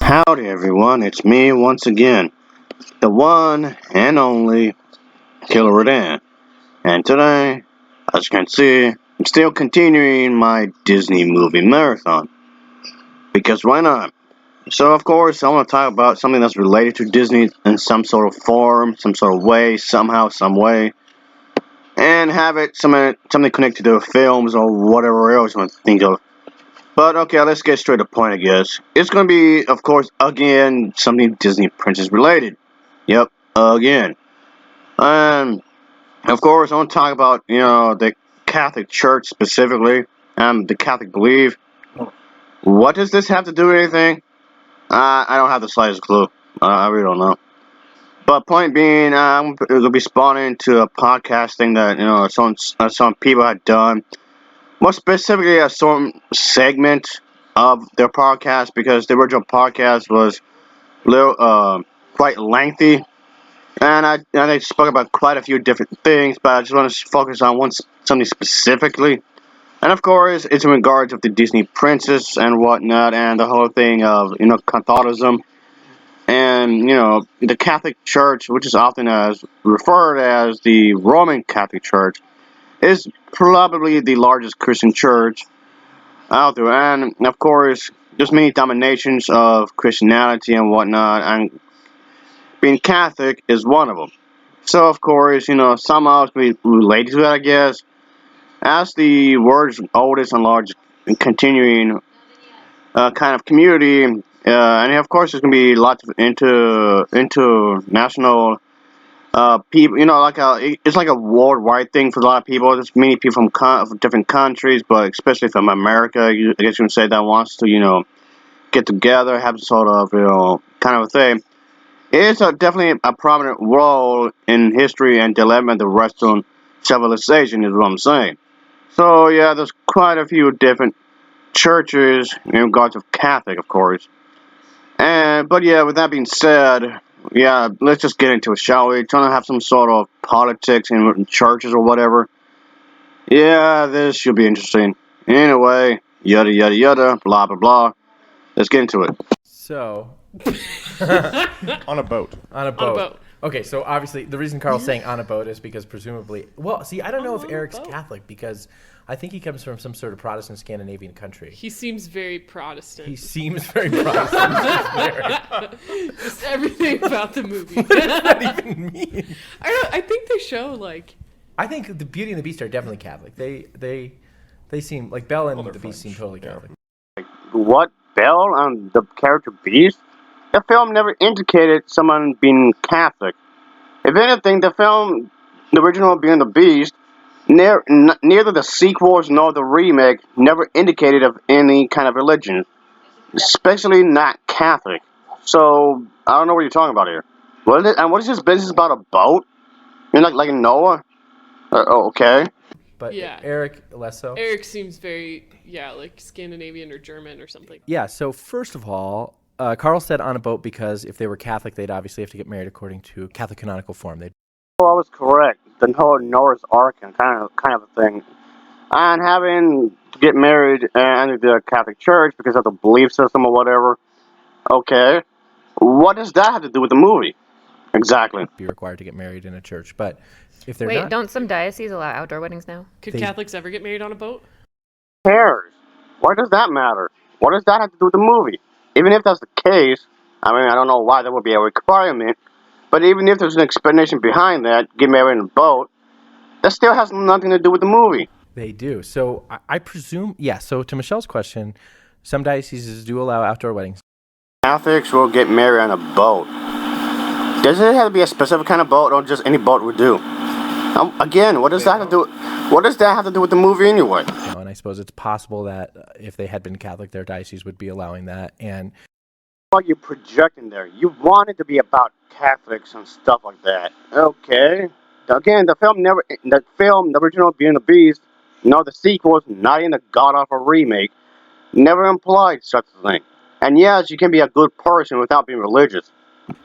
Howdy everyone, it's me once again, the one and only Killer Rodan. And today, as you can see, I'm still continuing my Disney movie marathon. Because why not? So of course, I want to talk about something that's related to Disney in some sort of form, some sort of way, somehow, some way. And have it something connected to films or whatever else you want to think of. But okay, let's get straight to the point, I guess. It's gonna be, of course, again, something Disney princess related. Yep, again. And of course, I want to talk about, the Catholic Church specifically, and the Catholic belief. What does this have to do with anything? I don't have the slightest clue. I really don't know. But point being, I'm gonna be spawning to a podcast thing that some people had done. More specifically, a certain segment of their podcast because the original podcast was little, quite lengthy, and I spoke about quite a few different things, but I just want to focus on something specifically. And of course, it's in regards of the Disney princess and whatnot, and the whole thing of Catholicism and the Catholic Church, which is often as referred as the Roman Catholic Church, is probably the largest Christian church out there, and of course, there's many dominations of Christianity and whatnot, and being Catholic is one of them. So, of course, somehow we related to that, I guess, as the world's oldest and largest and continuing kind of community, and of course, there's gonna be lots of international people. It's like a worldwide thing for a lot of people. There's many people from different countries, but especially from America, I guess you can say that wants to get together, have sort of kind of a thing. It's definitely a prominent role in history and development of Western civilization, is what I'm saying. So yeah, there's quite a few different churches in regards of Catholic, of course. And but yeah, with that being said, yeah, let's just get into it, shall we? Trying to have some sort of politics in churches or whatever. Yeah, this should be interesting. Anyway, yada yada yada, blah blah blah. Let's get into it. So, On a boat. on a On a boat. boat. Okay, so obviously the reason Carl's saying on a boat is because presumably, well, see, I don't know if On a Eric's boat. Catholic because I think he comes from some sort of Protestant Scandinavian country. He seems very Protestant. He seems very Protestant. Just everything about the movie. What does that even mean? I think they show like I think the Beauty and the Beast are definitely Catholic. They seem like Belle and they're the Beast seem French, totally yeah. Catholic. What? Belle on the character Beast? The film never indicated someone being Catholic. If anything, the original Being the Beast, neither the sequels nor the remake never indicated of any kind of religion, especially not Catholic. So I don't know what you're talking about here. What is it? And what is this business about a boat? You're like Noah? Okay. But Yeah. Eric less so. Eric seems very like Scandinavian or German or something. Yeah, so first of all, Carl said on a boat because if they were Catholic, they'd obviously have to get married according to Catholic canonical form. They'd Well, I was correct. The whole Noah's Ark and kind of a thing. And having to get married under the Catholic Church because of the belief system or whatever. Okay. What does that have to do with the movie? Exactly. be required to get married in a church. But if they're Wait, not, don't some dioceses allow outdoor weddings now? Could They- Catholics ever get married on a boat? Who cares? Why does that matter? What does that have to do with the movie? Even if that's the case, I mean, I don't know why that would be a requirement, but even if there's an explanation behind that, get married in a boat, that still has nothing to do with the movie. they do. So I presume, yeah. So to Michelle's question, some dioceses do allow outdoor weddings. Catholics will get married on a boat. Does it have to be a specific kind of boat, or just any boat would do? Again, what does that have to do? What does that have to do with the movie anyway? And I suppose it's possible that if they had been Catholic, their diocese would be allowing that. And What you're projecting there? You want it to be about Catholics and stuff like that. Okay. Again, the original Beauty and the Beast, no, the sequels, not in the god awful remake, never implied such a thing. And yes, you can be a good person without being religious.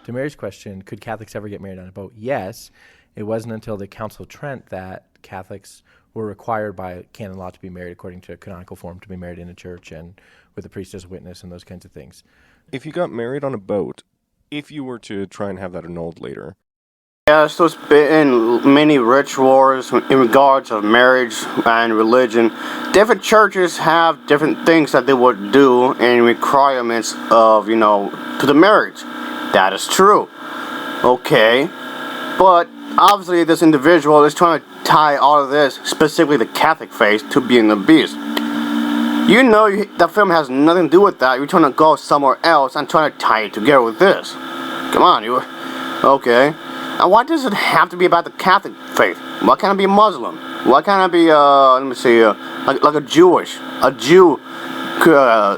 to Mary's question, could Catholics ever get married on a boat? Yes. It wasn't until the Council of Trent that Catholics were required by canon law to be married according to canonical form, to be married in a church and with a priest as a witness and those kinds of things. If you got married on a boat, if you were to try and have that annulled later, Yes, there's been many rituals in regards of marriage and religion. Different churches have different things that they would do and requirements of, to the marriage. That is true. Okay. But obviously this individual is trying to tie all of this, specifically the Catholic faith, to being a beast. The film has nothing to do with that. You're trying to go somewhere else and trying to tie it together with this. Come on, okay. And why does it have to be about the Catholic faith? Why can't it be Muslim? Why can't it be, like a Jew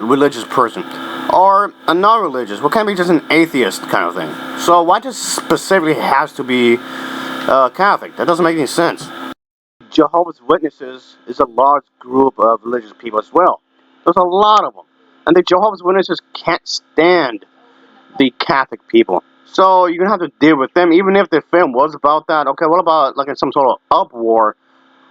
religious person? Or a non-religious? Why can't it be just an atheist kind of thing? So why does it specifically has to be Catholic? That doesn't make any sense. Jehovah's Witnesses is a large group of religious people as well. There's a lot of them. And the Jehovah's Witnesses can't stand the Catholic people. So you're going to have to deal with them, even if the film was about that. Okay, what about like in some sort of uproar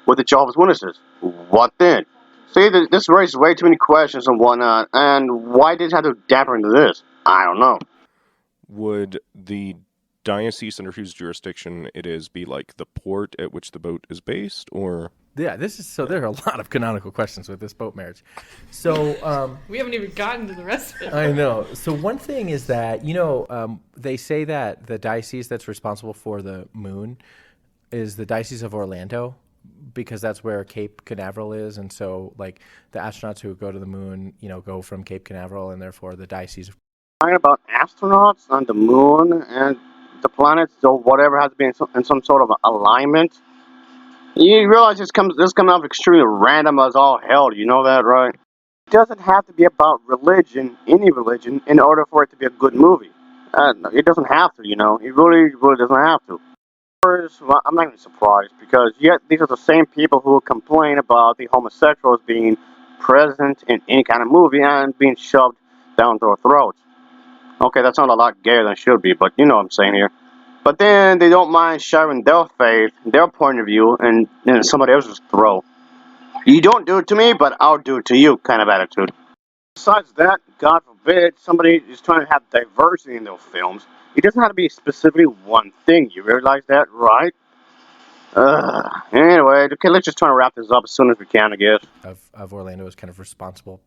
with the Jehovah's Witnesses? What then? See, this raises way too many questions and whatnot. And why did it have to damper into this? I don't know. would the diocese under whose jurisdiction it is be like the port at which the boat is based, or? Yeah, there are a lot of canonical questions with this boat marriage. So We haven't even gotten to the rest of it. I know. So one thing is that they say that the diocese that's responsible for the moon is the Diocese of Orlando, because that's where Cape Canaveral is, and so like the astronauts who go to the moon, go from Cape Canaveral, and therefore the Diocese. Talking about astronauts on the moon and the planets, so whatever has to be in some sort of alignment. You realize this comes off extremely random as all hell. You know that, right? It doesn't have to be about religion, any religion, in order for it to be a good movie. It doesn't have to, It really doesn't have to. Well, I'm not even surprised, because yet these are the same people who complain about the homosexuals being present in any kind of movie and being shoved down their throats. Okay, that sounds a lot gayer than it should be, but you know what I'm saying here. But then they don't mind sharing their faith, their point of view, and somebody else's throat. You don't do it to me, but I'll do it to you kind of attitude. Besides that, God forbid, somebody is trying to have diversity in their films. It doesn't have to be specifically one thing. You realize that, right? Anyway, okay, let's just try to wrap this up as soon as we can, I guess. Of Orlando is kind of responsible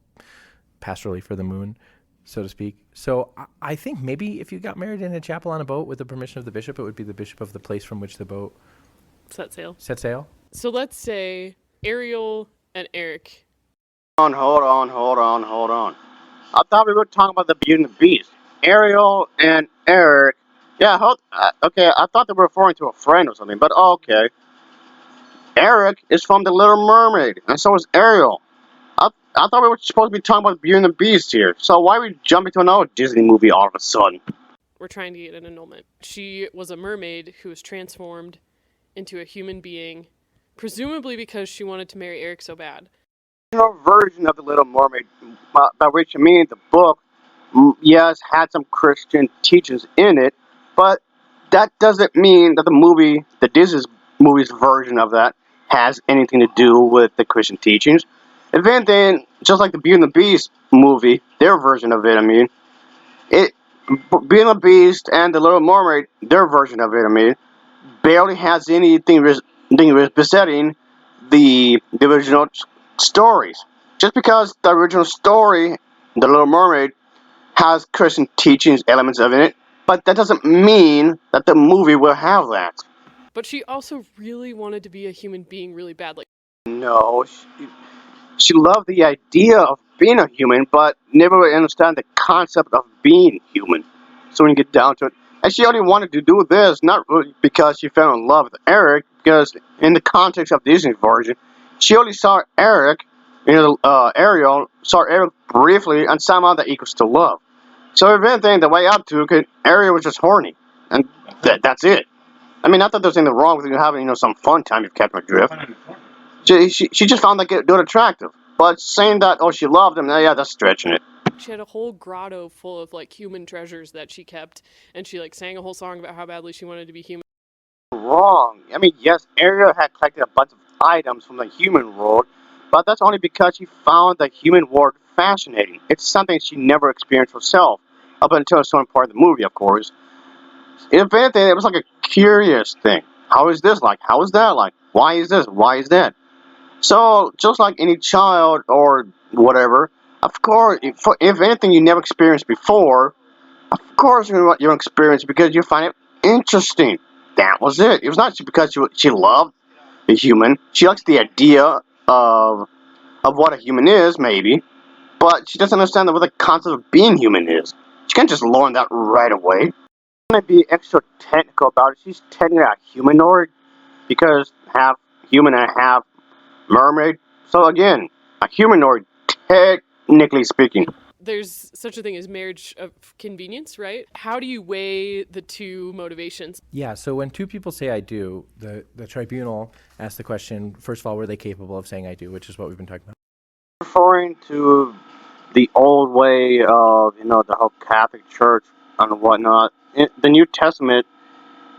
pastorally for the moon, so to speak. So I think maybe if you got married in a chapel on a boat with the permission of the bishop, it would be the bishop of the place from which the boat Set sail. set sail. So let's say Ariel and Eric. Hold on. I thought we were talking about the Beauty and the Beast. Ariel and Eric. Yeah, okay, I thought they were referring to a friend or something, but okay. Eric is from The Little Mermaid, and so is Ariel. I thought we were supposed to be talking about Beauty and the Beast here, so why are we jumping to another Disney movie all of a sudden? We're trying to get an annulment. She was a mermaid who was transformed into a human being, presumably because she wanted to marry Eric so bad. Version of The Little Mermaid, by which I mean the book, yes, had some Christian teachings in it, but that doesn't mean that the Disney movie's version of that has anything to do with the Christian teachings. If anything, just like the Beauty and the Beast movie, their version of it, Beauty and the Beast and The Little Mermaid, their version of it, barely has anything besetting the original stories. Just because the original story, The Little Mermaid, has Christian teachings, elements of it, but that doesn't mean that the movie will have that. But she also really wanted to be a human being really bad. No, she loved the idea of being a human, but never really understand the concept of being human. So when you get down to it, and she only wanted to do this, not really because she fell in love with Eric, because in the context of Disney's version, she only saw Ariel saw Eric briefly, and somehow that equals to love. So if anything, the way up to it, Ariel was just horny, and that's it. Not that there's anything wrong with you having, some fun time, you've kept my drift. She just found that dude attractive. But saying that, she loved him, yeah, that's stretching it. She had a whole grotto full of, human treasures that she kept, and she, sang a whole song about how badly she wanted to be human. Wrong. Yes, Ariel had collected a bunch of items from the human world, but that's only because she found the human world fascinating. It's something she never experienced herself. up until a certain part of the movie, of course. If anything, it was like a curious thing. How is this like? How is that like? Why is this? Why is that? So, just like any child or whatever, of course, if anything you never experienced before, of course you'll experience it because you find it interesting. That was it. It was not because she loved the human. She likes the idea of what a human is, maybe, but she doesn't understand what the concept of being human is. She can't just learn that right away. Gonna be extra technical about it. She's technically a humanoid because half human and half mermaid. So again, a humanoid, technically speaking. There's such a thing as marriage of convenience, right? How do you weigh the two motivations? Yeah, so when two people say I do, the tribunal asks the question, first of all, were they capable of saying I do, which is what we've been talking about. Referring to the old way of, the whole Catholic Church and whatnot, the New Testament,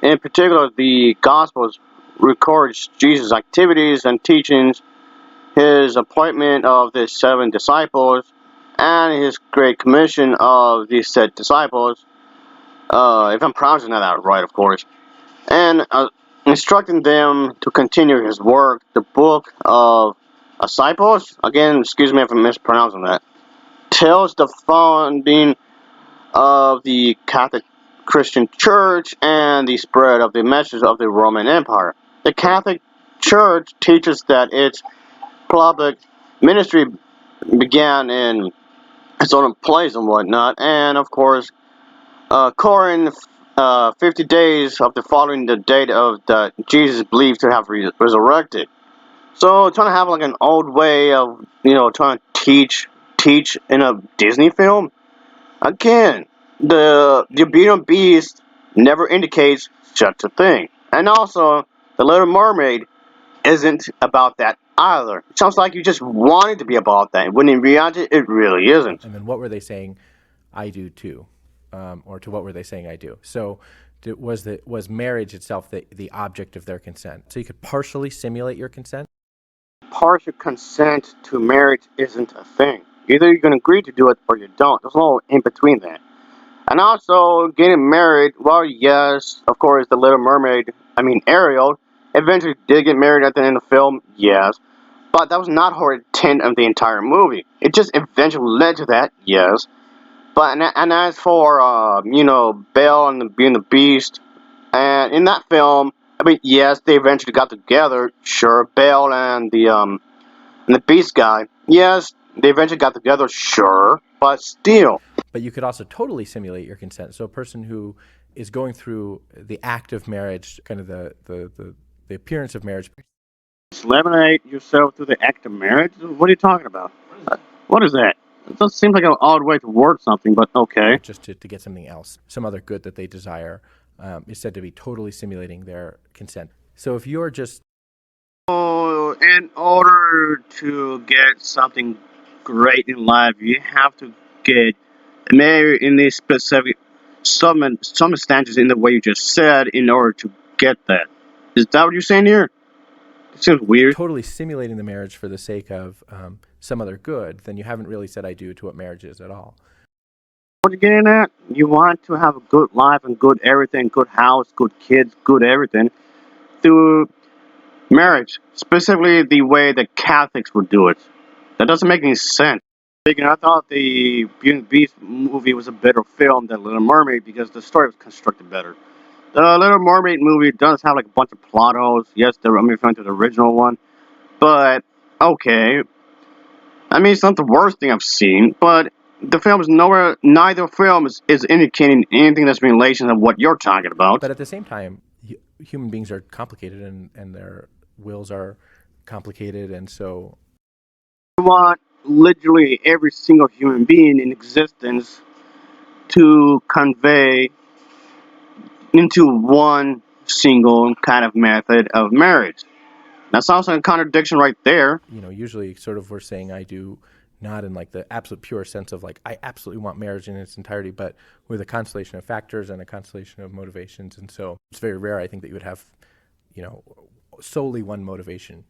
in particular the Gospels, records Jesus' activities and teachings, his appointment of the 7 disciples, and his great commission of these said disciples, if I'm pronouncing that out right, of course, and instructing them to continue his work. The book of disciples, again, excuse me if I'm mispronouncing that, tells the founding of the Catholic Christian Church and the spread of the message of the Roman Empire. The Catholic Church teaches that its public ministry began in its own place and whatnot, and of course, Corin, 50 days of the following the date of that Jesus believed to have resurrected. So trying to have like an old way of trying to teach in a Disney film. Again, the Beauty and Beast never indicates such a thing, and also the Little Mermaid isn't about that either. It sounds like you just want it to be about that, when in reality, it really isn't. And then what were they saying I do to? Or to what were they saying I do? So was marriage itself the object of their consent? So you could partially simulate your consent? Partial consent to marriage isn't a thing. Either you're going to agree to do it or you don't. There's no in between that. And also, getting married, well, yes, of course, the Little Mermaid, Ariel, eventually did get married at the end of the film, yes. But that was not her intent of the entire movie. It just eventually led to that, yes. But, and as for, Belle and the Beauty and the Beast, and in that film, yes, they eventually got together, sure. Belle and the Beast guy, yes, they eventually got together, sure. But still. But you could also totally simulate your consent. So a person who is going through the act of marriage, kind of the appearance of marriage. Eliminate yourself through the act of marriage? What are you talking about? What is that? It just seems like an odd way to word something, but okay. Just to get something else, some other good that they desire, is said to be totally simulating their consent. So if you're just... In order to get something great in life, you have to get married in these specific circumstances in the way you just said in order to get that. Is that what you're saying here? It seems weird. Totally simulating the marriage for the sake of some other good, then you haven't really said I do to what marriage is at all. What you're getting at? You want to have a good life and good everything, good house, good kids, good everything through marriage, specifically the way the Catholics would do it. That doesn't make any sense. I thought the Beauty and the Beast movie was a better film than Little Mermaid because the story was constructed better. The Little Mermaid movie does have like a bunch of plot holes. Yes, I'm referring to the original one, but okay. It's not the worst thing I've seen, but the film is nowhere. Neither film is indicating anything that's in relation to what you're talking about. But at the same time, human beings are complicated, and their wills are complicated, and so I want literally every single human being in existence to convey into one single kind of method of marriage. That sounds like a contradiction right there. Usually sort of we're saying I do not in like the absolute pure sense of like I absolutely want marriage in its entirety, but with a constellation of factors and a constellation of motivations. And so it's very rare, I think, that you would have, solely one motivation.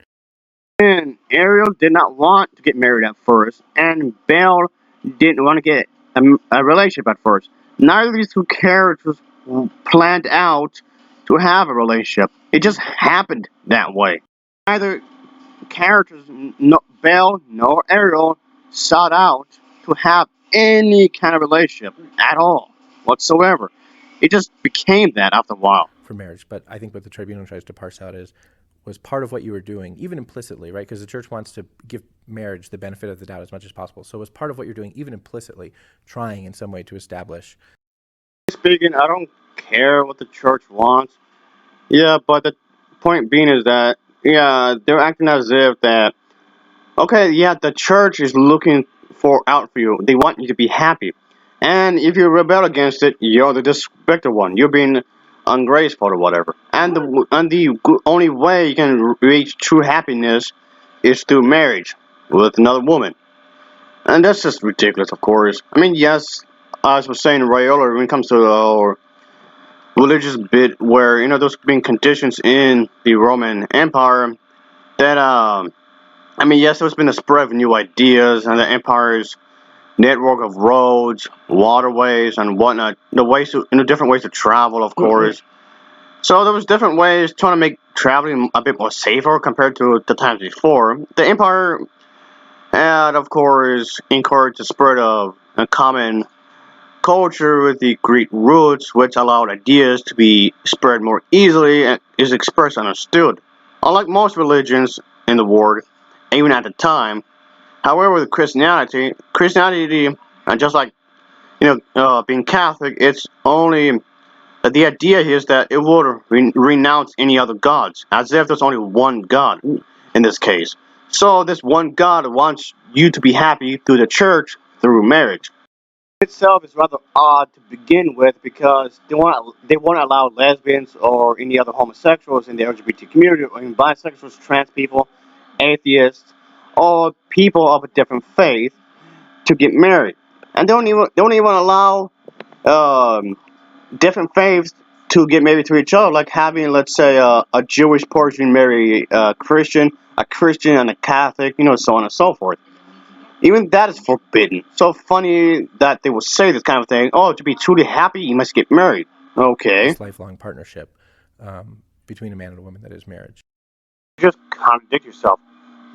And Ariel did not want to get married at first, and Belle didn't want to get a relationship at first. Neither of these two characters planned out to have a relationship. It just happened that way. Neither characters, no, Belle nor Ariel, sought out to have any kind of relationship at all, whatsoever. It just became that after a while. For marriage. But I think what the tribunal tries to parse out was part of what you were doing, even implicitly, right? Because the church wants to give marriage the benefit of the doubt as much as possible. So it was part of what you're doing, even implicitly, trying in some way to establish. Speaking, I don't care what the church wants. Yeah, but the point being is that, yeah, they're acting as if that, okay, yeah, the church is looking out for you. They want you to be happy. And if you rebel against it, you're the disrespected one. You're being ungraceful or whatever. And the only way you can reach true happiness is through marriage with another woman. And that's just ridiculous, of course. I mean, yes, as I was saying right earlier, when it comes to religious bit where, there's been conditions in the Roman Empire that, I mean, yes, there's been a spread of new ideas and the empire's network of roads, waterways, and whatnot, different ways to travel, of course. So there was different ways trying to make traveling a bit more safer compared to the times before. The empire had, of course, encouraged the spread of a common culture with the Greek roots, which allowed ideas to be spread more easily and is expressed and understood. Unlike most religions in the world, even at the time, however, with Christianity, just like being Catholic, it's only the idea is that it would renounce any other gods, as if there's only one God in this case. So this one God wants you to be happy through the church, through marriage. Itself is rather odd to begin with because they won't allow lesbians or any other homosexuals in the LGBT community, or even bisexuals, trans people, atheists, or people of a different faith to get married, and they don't even allow um, different faiths to get married to each other, like having, let's say, a Jewish person marry a Christian and a Catholic, so on and so forth. Even that is forbidden. So funny that they will say this kind of thing. Oh, to be truly happy, you must get married. Okay. This lifelong partnership between a man and a woman that is marriage. You just contradict yourself.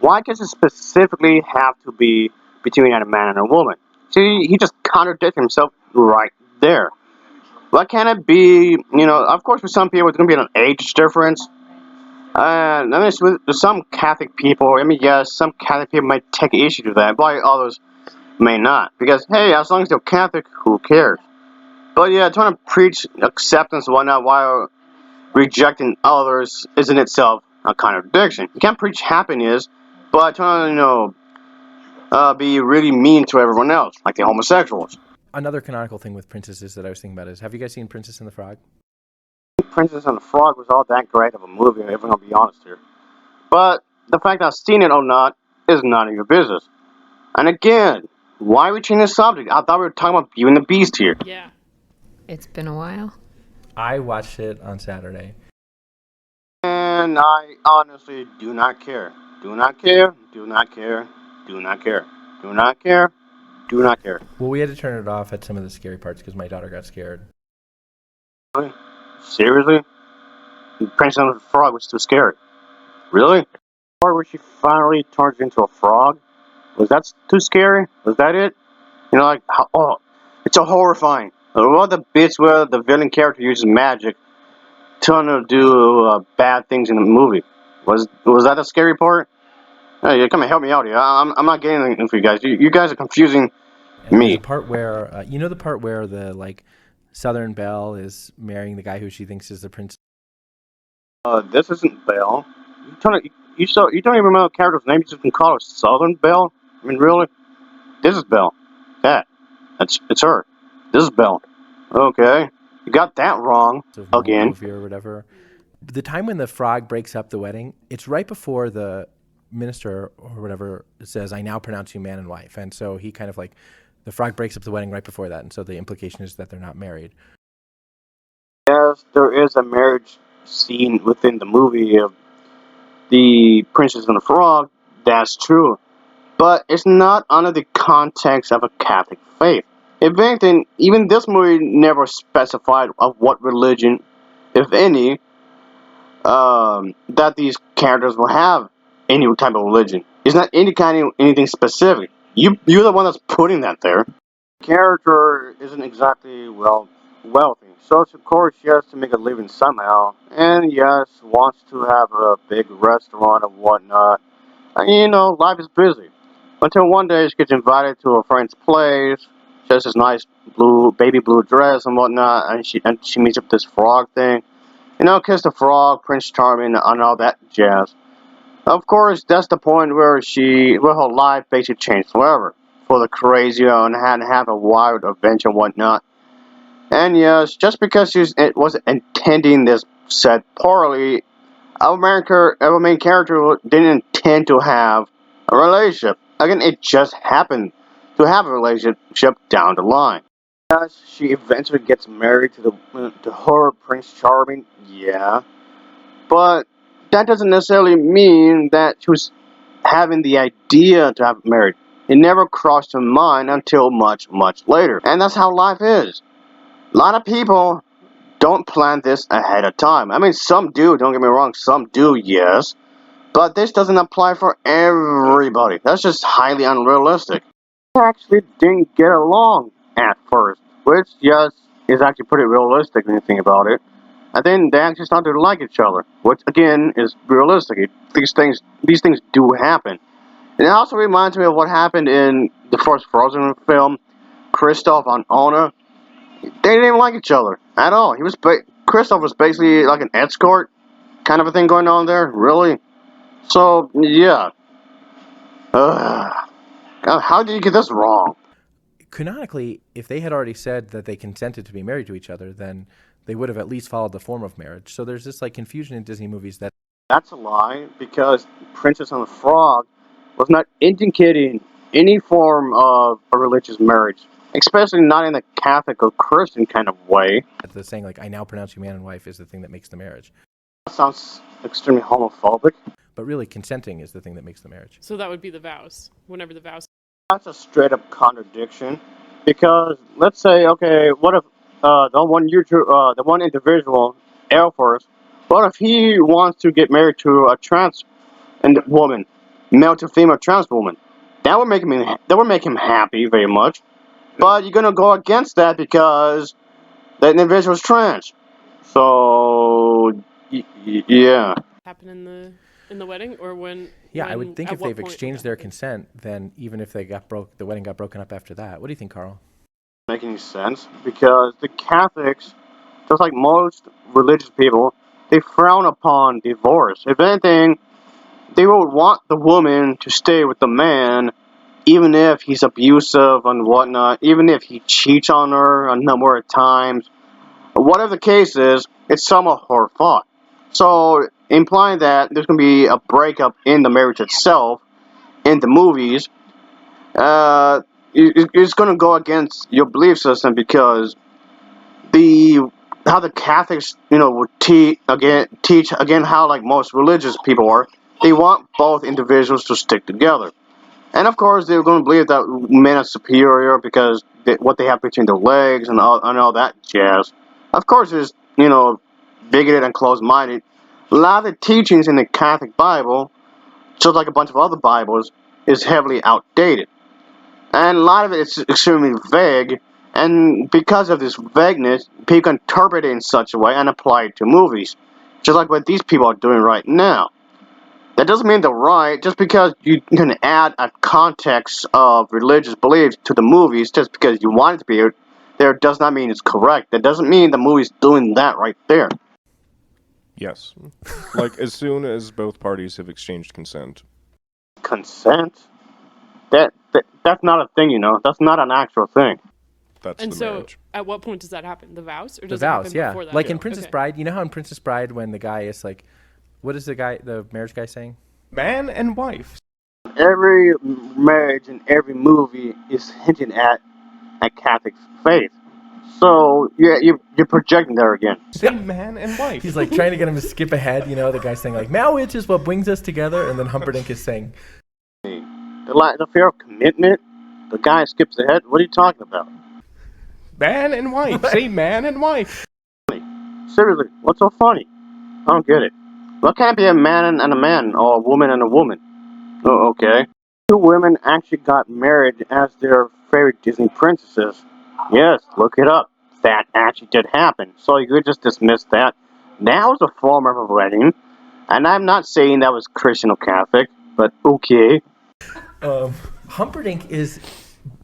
Why does it specifically have to be between a man and a woman? See, he just contradicted himself right there. Why can't it be, of course, for some people, it's going to be an age difference. And I mean, with some Catholic people, I mean, yes, some Catholic people might take issue to that, but others may not. Because, hey, as long as they're Catholic, who cares? But yeah, trying to preach acceptance and whatnot while rejecting others is in itself a contradiction. You can't preach happiness, but trying to, be really mean to everyone else, like the homosexuals. Another canonical thing with princesses that I was thinking about is, have you guys seen Princess and the Frog? Princess and the Frog was all that great of a movie, if I'm going to be honest here. But the fact that I've seen it or not is none of your business. And again, why are we changing the subject? I thought we were talking about Beauty and the Beast here. Yeah. It's been a while. I watched it on Saturday. And I honestly do not care. Do not care, do not care, do not care, do not care, do not care. Well, we had to turn it off at some of the scary parts because my daughter got scared. Really? Seriously? Princess and the Frog was too scary. Really? The part where she finally turns into a frog? Was that too scary? Was that it? It's so horrifying. What the bits where the villain character uses magic to do bad things in the movie? Was that the scary part? Hey, come and help me out here. I'm not getting anything for you guys. You guys are confusing And there's me. a part where, the part where the Southern Belle is marrying the guy who she thinks is the prince. This isn't Belle. You don't even remember the character's name. You just can call her Southern Belle. I mean, really? This is Belle. It's her. This is Belle. Okay, you got that wrong Of again. Moldovia or whatever. The time when the frog breaks up the wedding, it's right before the minister or whatever says, "I now pronounce you man and wife," and so he kind of the frog breaks up the wedding right before that, and so the implication is that they're not married. Yes, there is a marriage scene within the movie of the Princess and the Frog. That's true, but it's not under the context of a Catholic faith. If anything, even this movie never specified of what religion, if any, that these characters will have any type of religion. It's not any kind of anything specific. You're the one that's putting that there. The character isn't exactly wealthy, so of course she has to make a living somehow, and yes, wants to have a big restaurant and whatnot. And, life is busy. Until one day she gets invited to a friend's place. She has this nice baby blue dress and whatnot, and she meets up this frog thing. Kiss the frog, Prince Charming, and all that jazz. Of course, that's the point where her life basically changed forever. For the crazy and had to have a wild adventure and whatnot. And yes, just because it was intending this set poorly, our main character didn't intend to have a relationship. Again, it just happened to have a relationship down the line. Yes, she eventually gets married to her Prince Charming, yeah. But that doesn't necessarily mean that she was having the idea to have married. It never crossed her mind until much, much later. And that's how life is. A lot of people don't plan this ahead of time. I mean, some do, don't get me wrong, some do, yes. But this doesn't apply for everybody. That's just highly unrealistic. They actually didn't get along at first, which, yes, is actually pretty realistic when you think about it. And then they actually started to like each other, which again is realistic. These things do happen. And it also reminds me of what happened in the first Frozen film. Kristoff and Anna, they didn't even like each other at all. Kristoff was basically like an escort kind of a thing going on there, really. So yeah, God, how did you get this wrong? Canonically, if they had already said that they consented to be married to each other, then they would have at least followed the form of marriage. So there's this confusion in Disney movies that... That's a lie, because Princess and the Frog was not indicating any form of a religious marriage, especially not in a Catholic or Christian kind of way. The saying, I now pronounce you man and wife, is the thing that makes the marriage. That sounds extremely homophobic. But really, consenting is the thing that makes the marriage. So that would be the vows, whenever the vows... That's a straight-up contradiction, because let's say, okay, what if the one individual, Alphonse, what if he wants to get married to a trans woman, male to female trans woman? That would make him happy very much, but you're gonna go against that because that individual is trans. So yeah. Happen in the wedding, or when? Yeah, I would think if they've point exchanged their consent, then even if the wedding got broken up after that. What do you think, Carl? Make any sense, because the Catholics, just like most religious people, they frown upon divorce. If anything, they would want the woman to stay with the man, even if he's abusive and whatnot, even if he cheats on her a number of times. Whatever the case is, it's somewhat her fault. So, implying that there's going to be a breakup in the marriage itself, in the movies, it's going to go against your belief system, because how the Catholics, would teach again how like most religious people are. They want both individuals to stick together, and of course they're going to believe that men are superior because what they have between their legs and all that jazz. Of course, it's bigoted and closed-minded. A lot of the teachings in the Catholic Bible, just like a bunch of other Bibles, is heavily outdated. And a lot of it is extremely vague, and because of this vagueness, people interpret it in such a way and apply it to movies. Just like what these people are doing right now. That doesn't mean they're right, just because you can add a context of religious beliefs to the movies just because you want it to be there does not mean it's correct. That doesn't mean the movie's doing that right there. Yes. As soon as both parties have exchanged consent. Consent? That's not a thing, That's not an actual thing. That's and the so, marriage. at what point does that happen? The vows? Or does The it vows, happen yeah. before that? Like in Princess Okay. Bride, you know how in Princess Bride when the guy is what is the marriage guy saying? Man and wife. Every marriage and every movie is hinting at a Catholic faith. So, yeah, you're projecting there again. Say man and wife. He's trying to get him to skip ahead, the guy's saying marriage is what brings us together, and then Humperdinck is saying... The fear of commitment, the guy skips ahead, what are you talking about? Man and wife. Say man and wife. Seriously, what's so funny? I don't get it. What can't be a man and a man, or a woman and a woman? Oh, okay. Two women actually got married as their favorite Disney princesses. Yes, look it up. That actually did happen. So you could just dismiss that. That was a form of a wedding. And I'm not saying that was Christian or Catholic, but okay. Humperdinck is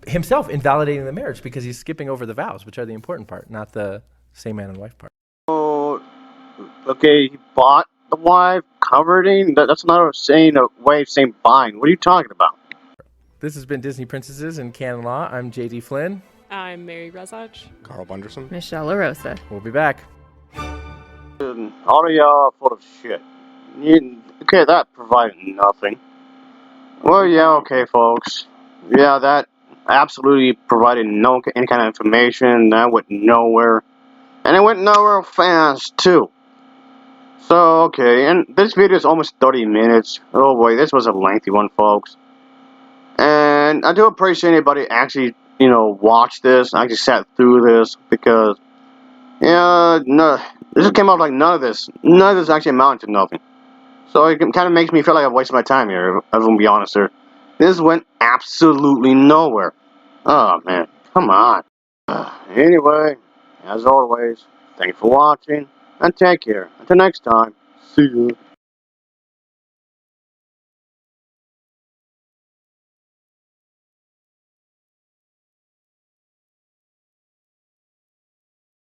himself invalidating the marriage because he's skipping over the vows, which are the important part, not the same man and wife part. Oh, okay, he bought the wife, covered in. That's not a way of saying buying. What are you talking about? This has been Disney Princesses in Canon Law. I'm JD Flynn. I'm Mary Rezaj. Carl Bunderson. Michelle LaRosa. We'll be back. All of y'all are full of shit. Okay, that provided nothing. Well, yeah, okay, folks. Yeah, that absolutely provided no any kind of information. That went nowhere. And it went nowhere fast, too. So, okay, and this video is almost 30 minutes. Oh boy, this was a lengthy one, folks. And I do appreciate anybody actually, watched this, actually sat through this, because, yeah, no, this just came out like none of this actually amounted to nothing. So it kind of makes me feel like I've wasted my time here, if I'm gonna be honest here. This went absolutely nowhere. Oh, man, come on. Anyway, as always, thank you for watching, and take care. Until next time, see you.